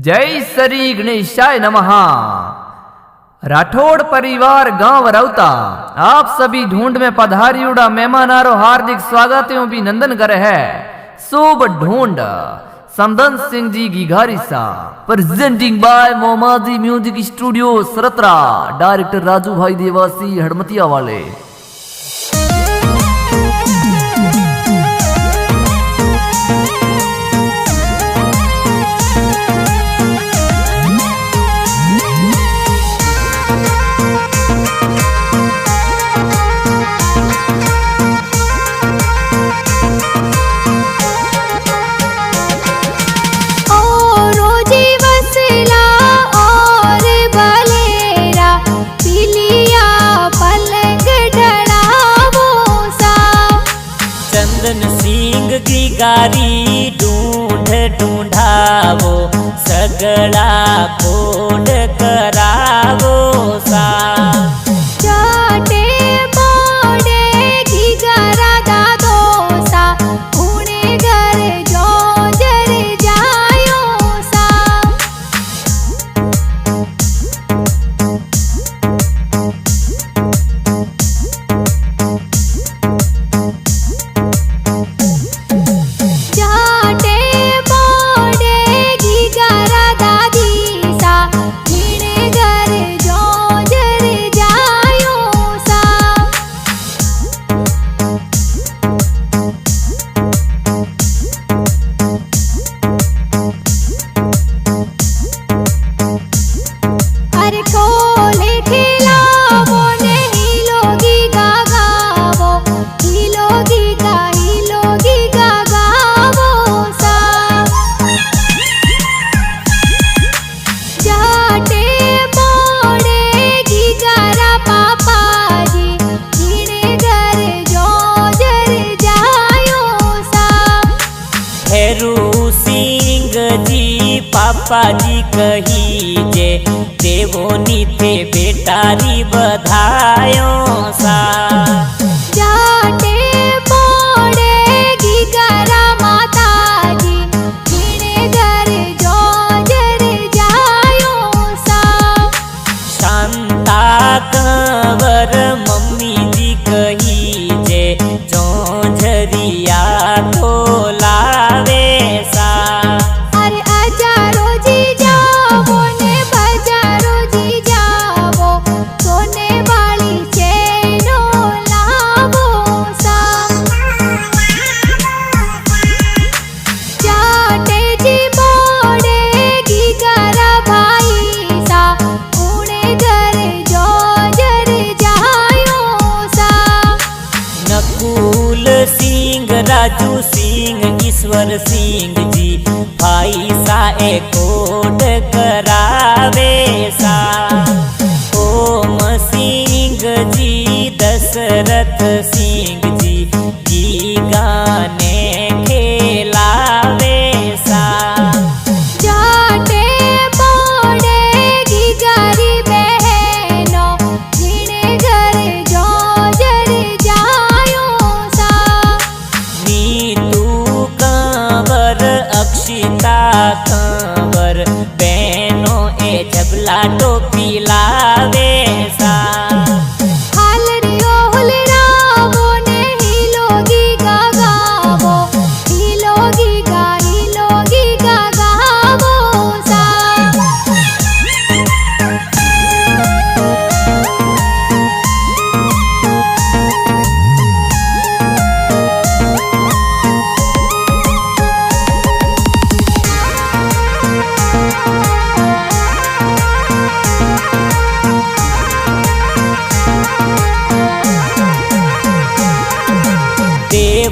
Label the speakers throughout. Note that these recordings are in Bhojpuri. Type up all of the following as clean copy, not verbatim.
Speaker 1: जय श्री गणेशाय नमः। राठौड़ परिवार गांव रौता आप सभी ढूंढ में पधारियुड़ा मेहमानारो हार्दिक स्वागत एवं अभिनंदन करे है। शुभ ढूंढ समदन सिंह जी गिघारी सा presenting by Momaji music studio सरतरा, डायरेक्टर राजू भाई देवासी हड़मतिया वाले।
Speaker 2: गिगारी ढूंढ ढूंढावो सगड़ा खोड करावो सा।
Speaker 3: चाटे मोड़े घिगारा दादो सा पुणे घर जो जर जायो सा।
Speaker 2: पापा जी कही जे देवोनी थे बेटारी बधायो सा।
Speaker 3: जाटे मोड़े घिगारा माता जी जीने घर जो जर जायो सा।
Speaker 2: शांता कंवर मम्मी जी कही जे जोंझरिया तो लावे सा। राजू सिंह ईश्वर सिंह जी भाई सा कोड करावे सा। ओम सिंह जी दशरथ सिंह जी की गाने खेलावे सा।
Speaker 3: जाटे मोड़े घिगारी बहनो जीने घर जो जर जायो सा।
Speaker 2: अक्षिता कंवर बहनों ए जबला टोपी लावे सा।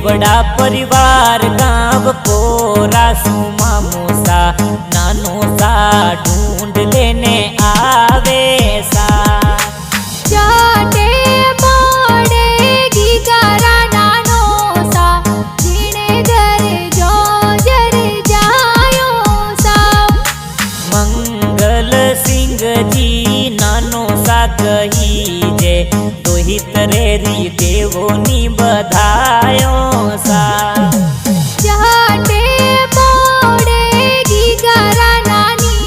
Speaker 2: बड़ा परिवार गांव कोरा सुमा मूसा नानो सा ढूंढ लेने आवे सा।
Speaker 3: जाटे मोड़े घिगारा नानो सा जीने घर जो जर जायो सा।
Speaker 2: मंगल सिंह जी नानो सा कही जे दोहित रेरी देवोनी बधायो सा।
Speaker 3: जाटे मोड़े घिगारा नानी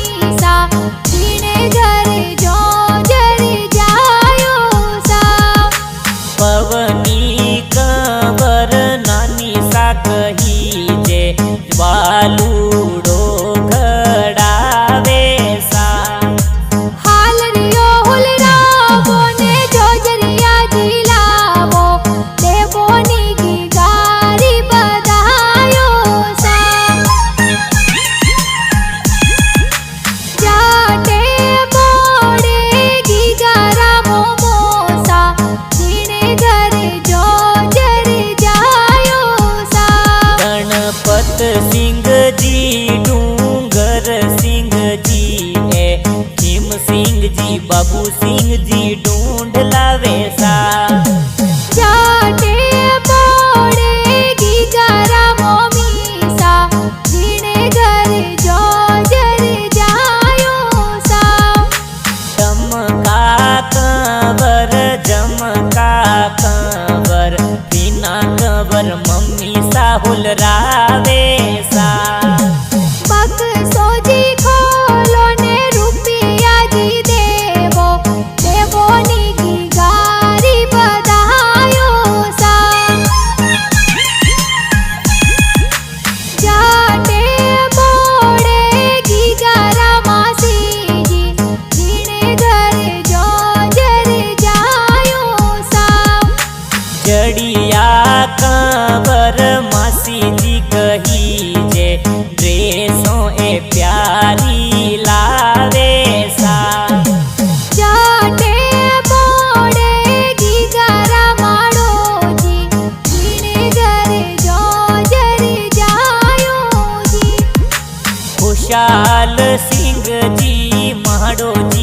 Speaker 2: बाबू सिंह जी ढूंढ लावे सा।
Speaker 3: जाटे मोड़े गीगारा मोमीसा जीने घर जो जर जायो सा।
Speaker 2: चमका कंवर जमका कंवर बिना कंवर मम्मी साहुल रावे सा।
Speaker 3: बक्सोजी खोलो ने रुपया जी देवो देवो नी गीगारी बधायो सा। जाटे मोड़े गीगारा मासी जी जीने घर जो जर जायो सा।
Speaker 2: जड़िया कंवर मासी जी कही जे ड्रेसों ए प्यारी लावे सा।
Speaker 3: जाटे मोड़े गीगारा माड़ो जी जीने घर जो जर जायो जी।
Speaker 2: खुशाल सिंह जी माड़ो जी